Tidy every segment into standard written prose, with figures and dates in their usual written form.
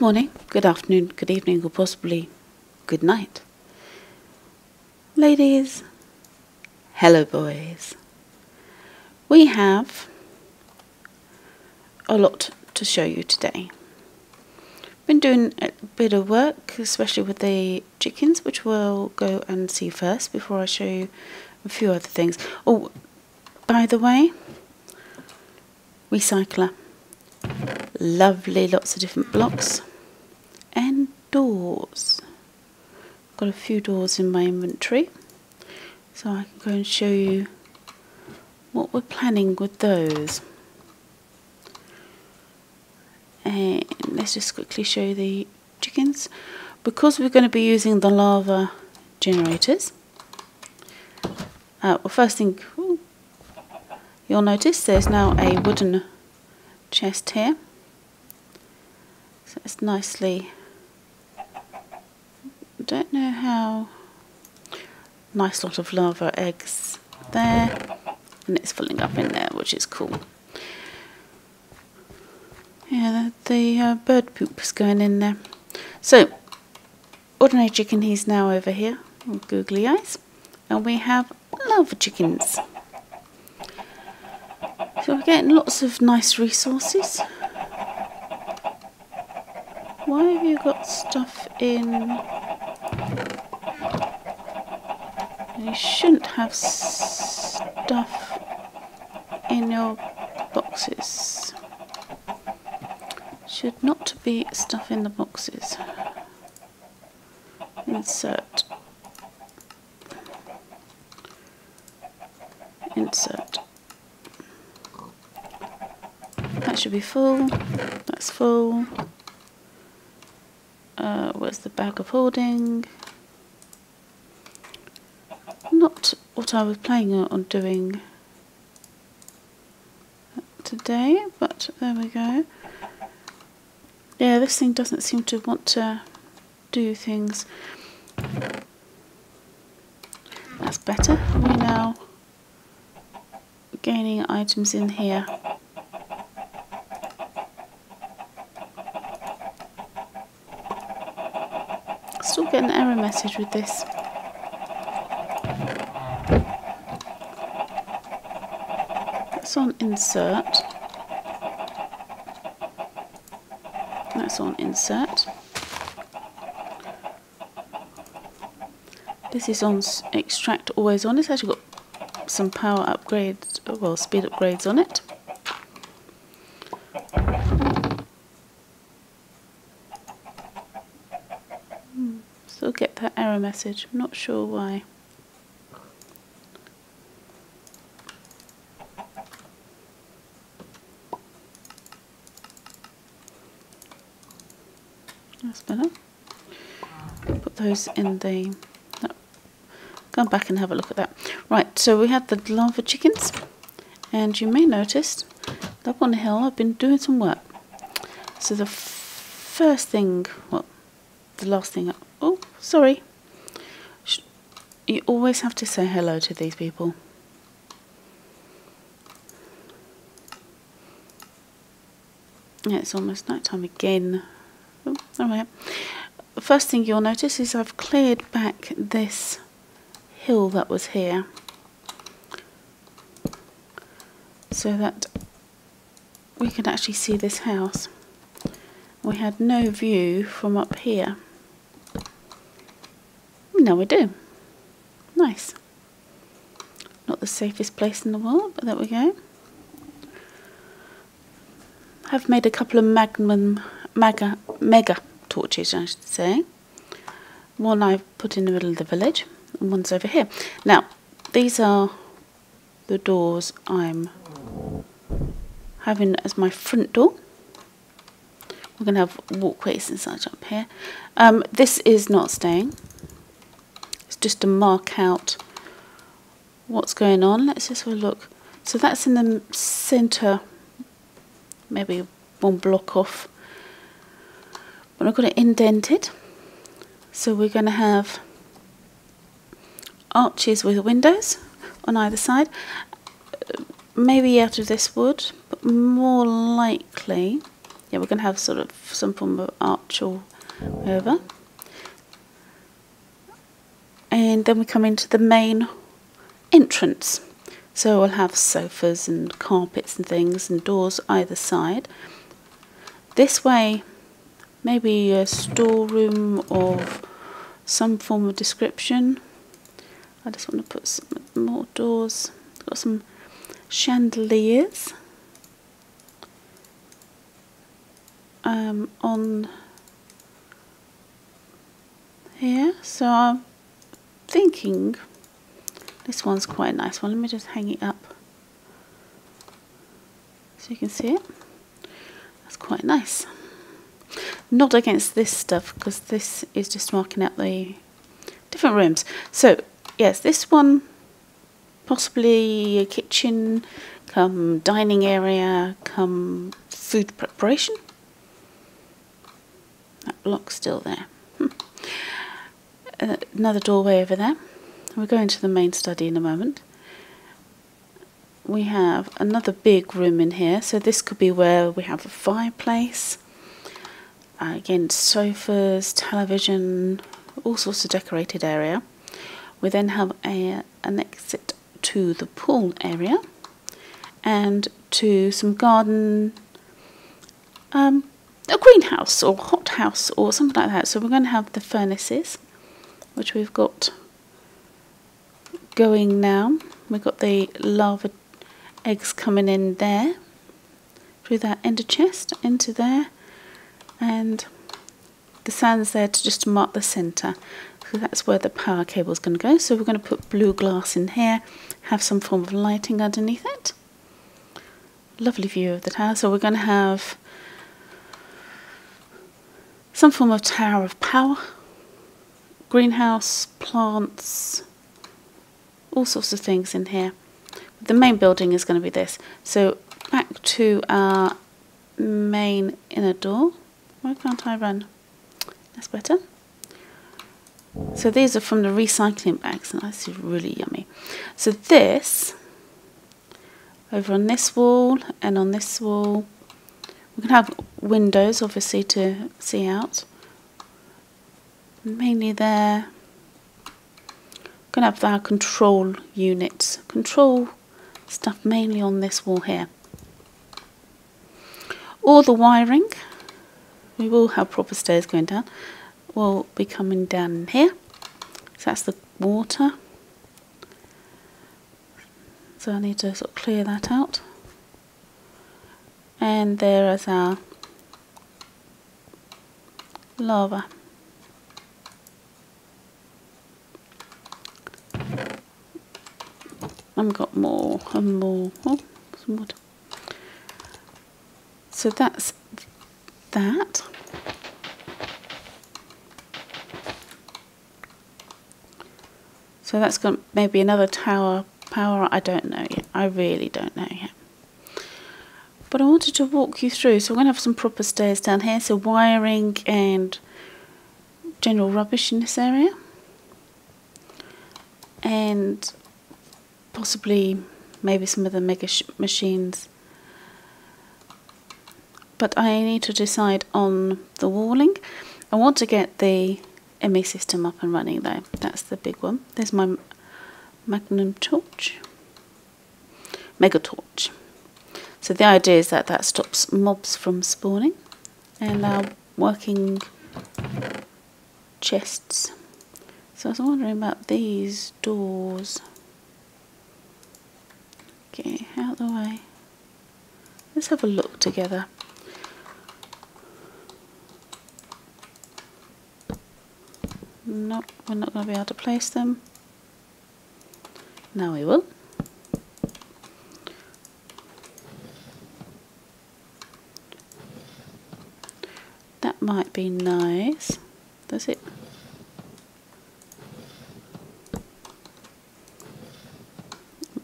Good morning, good afternoon, good evening, or possibly good night. Ladies, hello boys. We have a lot to show you today. Been doing a bit of work, especially with the chickens, which we'll go and see first before I show you a few other things. Oh, by the way, recycler. Lovely, lots of different blocks. And doors. Got a few doors in my inventory, so I can go and show you what we're planning with those. And let's just quickly show you the chickens. Because we're going to be using the lava generators, well, first thing you'll notice, there's now a wooden chest here. So it's nicely, don't know how, nice lot of lava eggs there, and it's filling up in there, which is cool. Yeah, the bird poop is going in there. So, ordinary chicken, he's now over here, with googly eyes, and we have lava chickens. So we're getting lots of nice resources. Why have you got stuff in? You shouldn't have stuff in your boxes. Should not be stuff in the boxes. Insert. Insert. That should be full. That's full. Where's the bag of holding? Not what I was planning on doing today, but there we go. Yeah, this thing doesn't seem to want to do things. That's better. We're now gaining items in here. Still get an error message with this. That's on insert. That's on insert. This is on extract always on. It's actually got some power upgrades, well, speed upgrades on it. Still get that error message. I'm not sure why. That's better. Put those in the... No. Go back and have a look at that. Right, so we have the lava chickens, and you may notice up on the hill I've been doing some work. So the first thing, well, the last thing, oh, sorry. You always have to say hello to these people. Yeah, it's almost night time again. Oh, alright. The first thing you'll notice is I've cleared back this hill that was here, so that we can actually see this house. We had no view from up here. Now we do. Nice. Not the safest place in the world, but there we go. I've made a couple of mega torches, I should say. One I've put in the middle of the village, and one's over here. Now, these are the doors I'm having as my front door. We're going to have walkways and such up here. This is not staying. It's just to mark out what's going on. Let's just have a look. So that's in the centre, maybe one block off. But I've got it indented. So we're going to have arches with windows on either side. Maybe out of this wood, but more likely yeah, we're going to have sort of some form of arch or over. And then we come into the main entrance. So we'll have sofas and carpets and things and doors either side. This way, maybe a storeroom of some form of description. I just want to put some more doors. Got some chandeliers on here. So I'm thinking this one's quite a nice one. Let me just hang it up so you can see it. That's quite nice. Not against this stuff because this is just marking out the different rooms. So yes, this one possibly a kitchen, come dining area, come food preparation. That block's still there. Another doorway over there. We'll go into the main study in a moment. We have another big room in here, so this could be where we have a fireplace. Again, sofas, television, all sorts of decorated area. We then have an exit to the pool area and to some garden, a greenhouse or hothouse or something like that. So we're going to have the furnaces, which we've got going now. We've got the lava eggs coming in there through that ender chest into there, and the sand's there to just mark the centre, so that's where the power cable is going to go. So we're going to put blue glass in here, have some form of lighting underneath it. Lovely view of the tower. So we're going to have some form of tower of power, greenhouse, plants, all sorts of things in here. The main building is going to be this. So back to our main inner door. Why can't I run? That's better. So these are from the recycling bags, and this is really yummy. So this, over on this wall and on this wall, we can have windows obviously to see out. Mainly there. Going to have our control units, control stuff mainly on this wall here. All the wiring, we will have proper stairs going down, will be coming down in here. So that's the water. So I need to sort of clear that out. And there is our lava. I've got more and more. Oh, some water. So that's that. So that's got maybe another tower power. I don't know yet. I really don't know yet. But I wanted to walk you through. So we're going to have some proper stairs down here. So wiring and general rubbish in this area. And possibly maybe some of the mega machines, but I need to decide on the walling. I want to get the ME system up and running though. That's the big one. There's my magnum torch, mega torch. So the idea is that that stops mobs from spawning. And our working chests. So I was wondering about these doors. Okay, out of the way. Let's have a look together. Nope, we're not going to be able to place them. Now we will. That might be nice. Does it?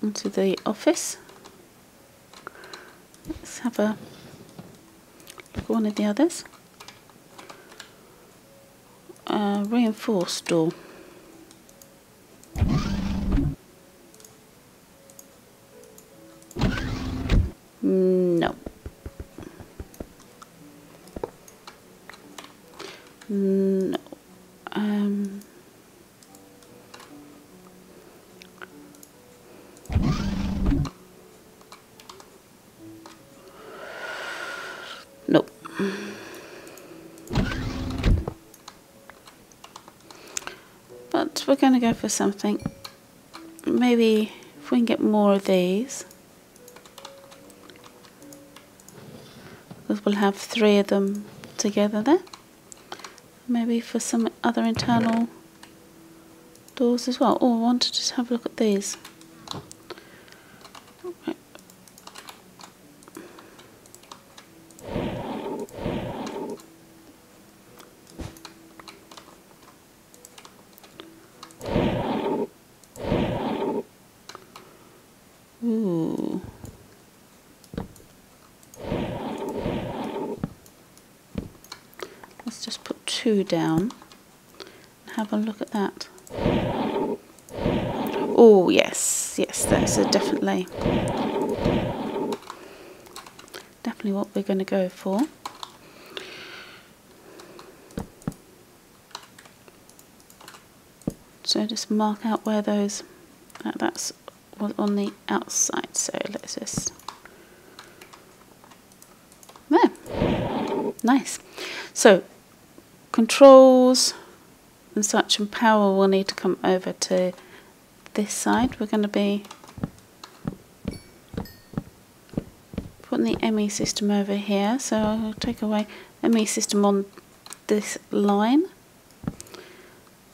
Into the office. Let's have a look at one of the others. Reinforced door. No. But we're going to go for something. Maybe if we can get more of these. Because we'll have 3 of them together there. Maybe for some other internal doors as well. Oh, I want to just have a look at these. Right. Ooh. Let's just put 2 down and have a look at that. Oh yes, yes, that's definitely what we're going to go for. So just mark out where those, that's on the outside, so let's just, there, nice. So controls and such and power will need to come over to this side. We're going to be putting the ME system over here, so I'll take away ME system on this line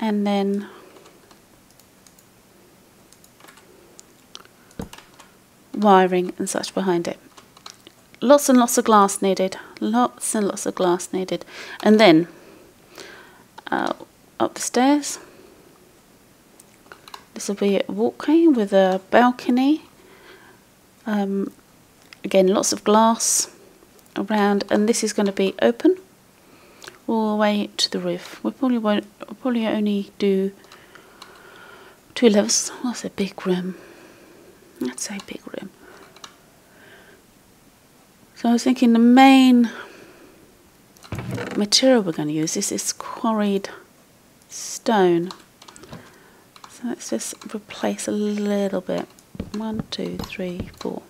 and then wiring and such behind it. Lots and lots of glass needed, lots and lots of glass needed. And then up the stairs, this will be a walkway with a balcony. Again, lots of glass around, and this is going to be open all the way to the roof. We probably only do 2 levels. That's a big room. That's a big room. So I was thinking the main material we're going to use is this quarried stone. So let's just replace a little bit. 1, 2, 3, 4.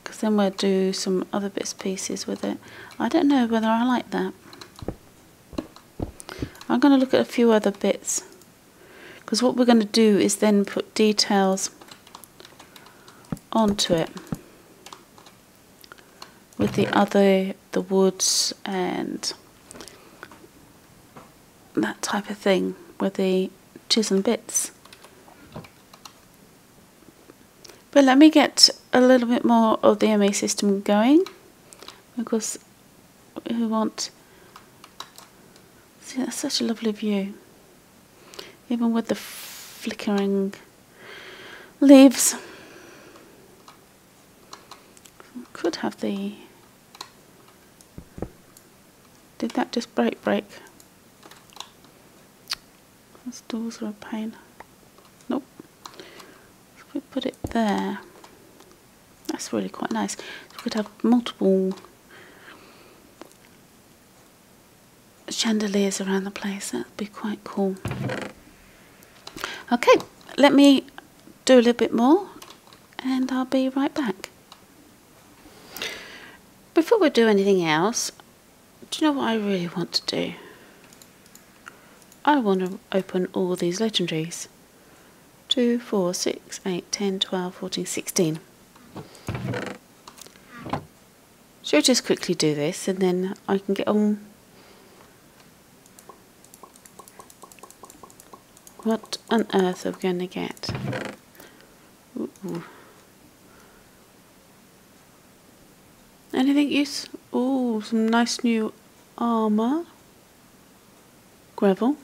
Because then we'll do some other bits and pieces with it. I don't know whether I like that. I'm going to look at a few other bits. Because what we're going to do is then put details onto it. With the woods and that type of thing, with the chisel bits. But let me get a little bit more of the ME system going, because we want, see, that's such a lovely view, even with the flickering leaves. Could have the, did that just break? Those doors are a pain. Nope. If we put it there, that's really quite nice. So we could have multiple chandeliers around the place. That'd be quite cool. Okay, let me do a little bit more and I'll be right back. Before we do anything else, do you know what I really want to do? I want to open all these legendaries. 2, 4, 6, 8, 10, 12, 14, 16. Should we just quickly do this and then I can get on? What on earth are we going to get? Ooh. Anything use? Oh, some nice new armour. Gravel.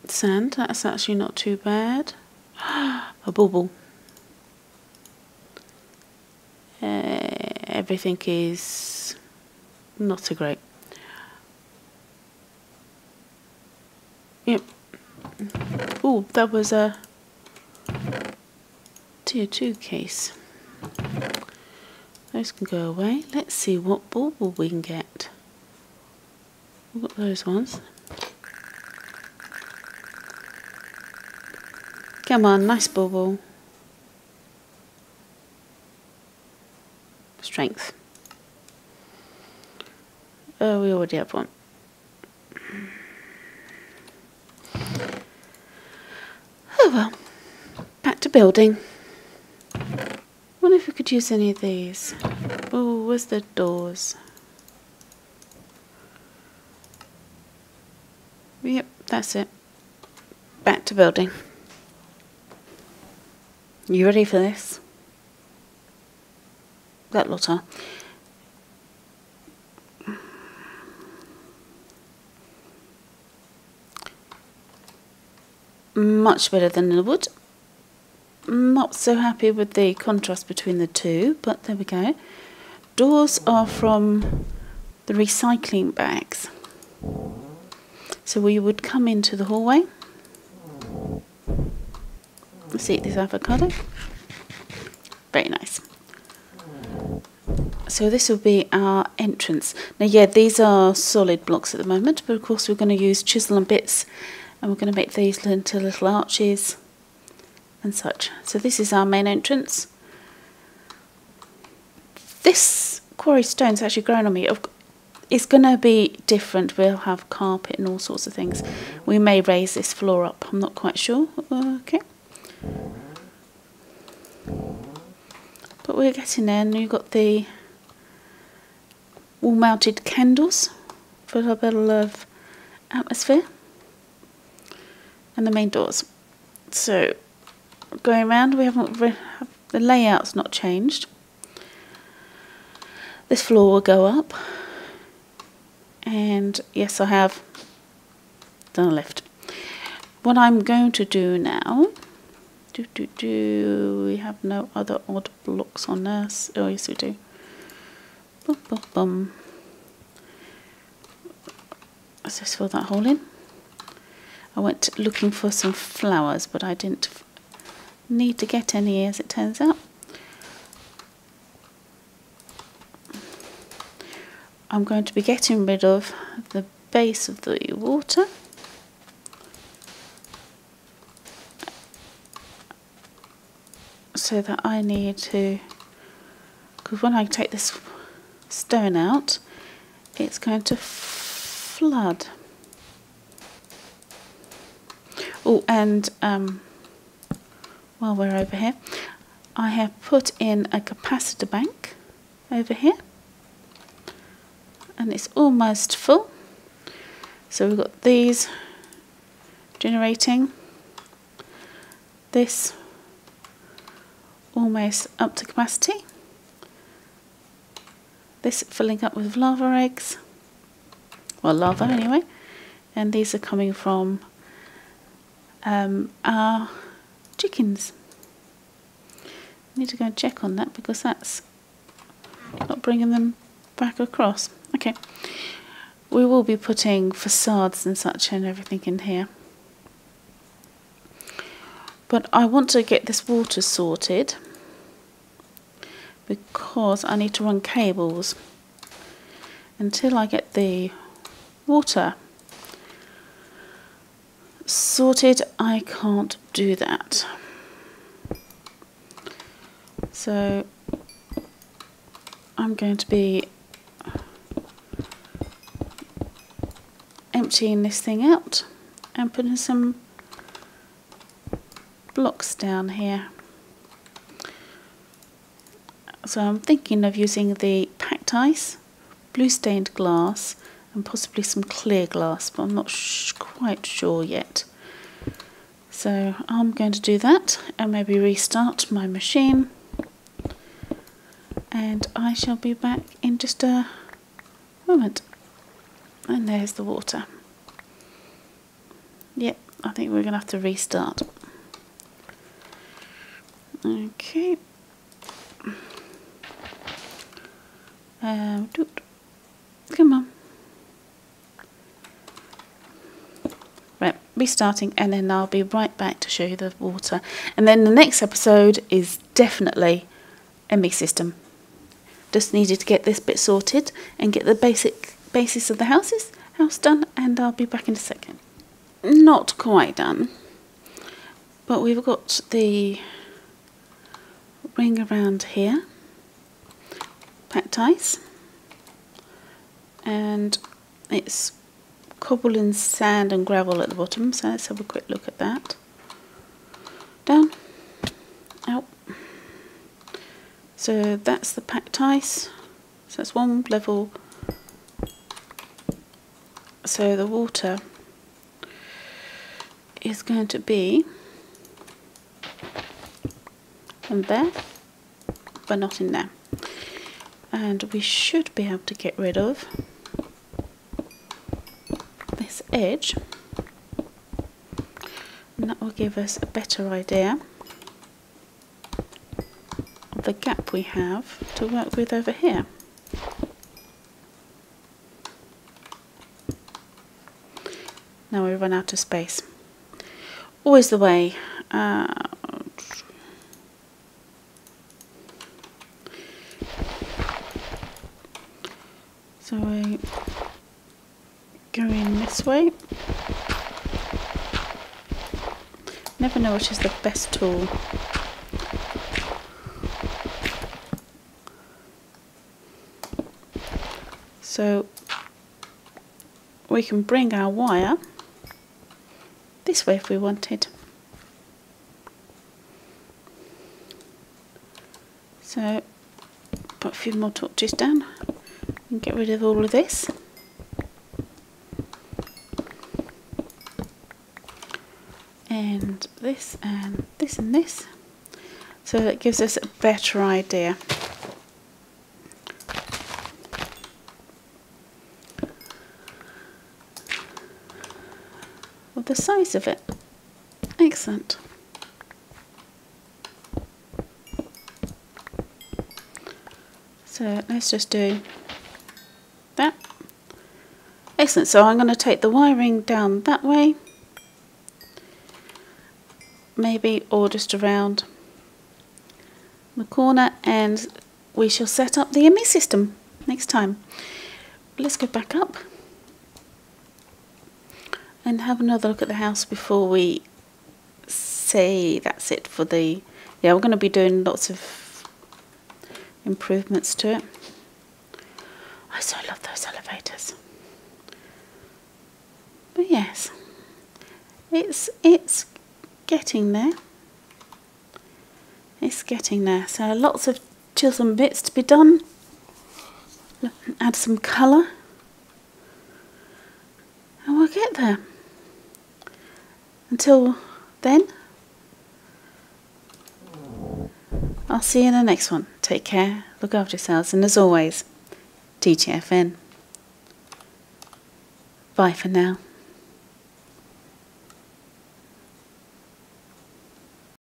Sand, that's actually not too bad. A bauble. Everything is not so great. Yep. Oh, that was a tier 2 case. Those can go away. Let's see what bauble we can get. We've got those ones. Come on, nice bubble. Strength. Oh, we already have one. Oh well. Back to building. Wonder if we could use any of these. Oh, where's the doors? Yep, that's it. Back to building. You ready for this? That lot are. Much better than the wood. Not so happy with the contrast between the two, but there we go. Doors are from the recycling bags. So we would come into the hallway. Let's eat this avocado. Very nice. So this will be our entrance. Now yeah, these are solid blocks at the moment, but of course we're going to use chisel and bits, and we're going to make these into little arches and such. So this is our main entrance. This quarry stone's actually grown on me. It's going to be different. We'll have carpet and all sorts of things. We may raise this floor up. I'm not quite sure. Okay. But we're getting there, and you've got the wall-mounted candles for a bit of atmosphere, and the main doors. So going around, we haven't the layout's not changed. This floor will go up. And yes, I have done a lift. What I'm going to do now, we have no other odd blocks on this. Oh yes we do. Bum, bum, bum. Let's just fill that hole in. I went looking for some flowers, but I didn't need to get any as it turns out. I'm going to be getting rid of the base of the water. So that I need to, because when I take this stone out, it's going to flood. Oh, and while we're over here, I have put in a capacitor bank over here. And it's almost full. So we've got these generating, this almost up to capacity, this filling up with lava eggs, well lava anyway, and these are coming from our chickens. I need to go and check on that because that's not bringing them back across. Okay, we will be putting facades and such and everything in here, but I want to get this water sorted because I need to run cables. Until I get the water sorted, I can't do that. So I'm going to be emptying this thing out and putting some blocks down here. So I'm thinking of using the packed ice, blue stained glass, and possibly some clear glass, but I'm not quite sure yet. So I'm going to do that and maybe restart my machine, and I shall be back in just a moment. And there's the water. Yep, I think we're going to have to restart. Okay. Come on. Right, restarting, and then I'll be right back to show you the water. And then the next episode is definitely ME system. Just needed to get this bit sorted and get the basis of the house done, and I'll be back in a second. Not quite done. But we've got the ring around here, packed ice, and it's cobble and sand and gravel at the bottom, so let's have a quick look at that. Down, out. So that's the packed ice, so that's one level. So the water is going to be in there, but not in there. And we should be able to get rid of this edge, and that will give us a better idea of the gap we have to work with over here. Now we run out of space. Always the way. So we go in this way. Never know which is the best tool. So we can bring our wire this way if we wanted. So put a few more torches down and get rid of all of this. And this and this and this. So that gives us a better idea. Of the size of it. Excellent. So let's just do that. Excellent. So I'm going to take the wiring down that way, maybe, or just around the corner, and we shall set up the ME system next time. Let's go back up and have another look at the house before we say that's it for the... Yeah, we're going to be doing lots of improvements to it. I so love those elevators. But yes, it's getting there. It's getting there. So lots of chisel bits to be done. Add some colour, and we'll get there. Until then, I'll see you in the next one. Take care, look after yourselves, and as always, TTFN. Bye for now.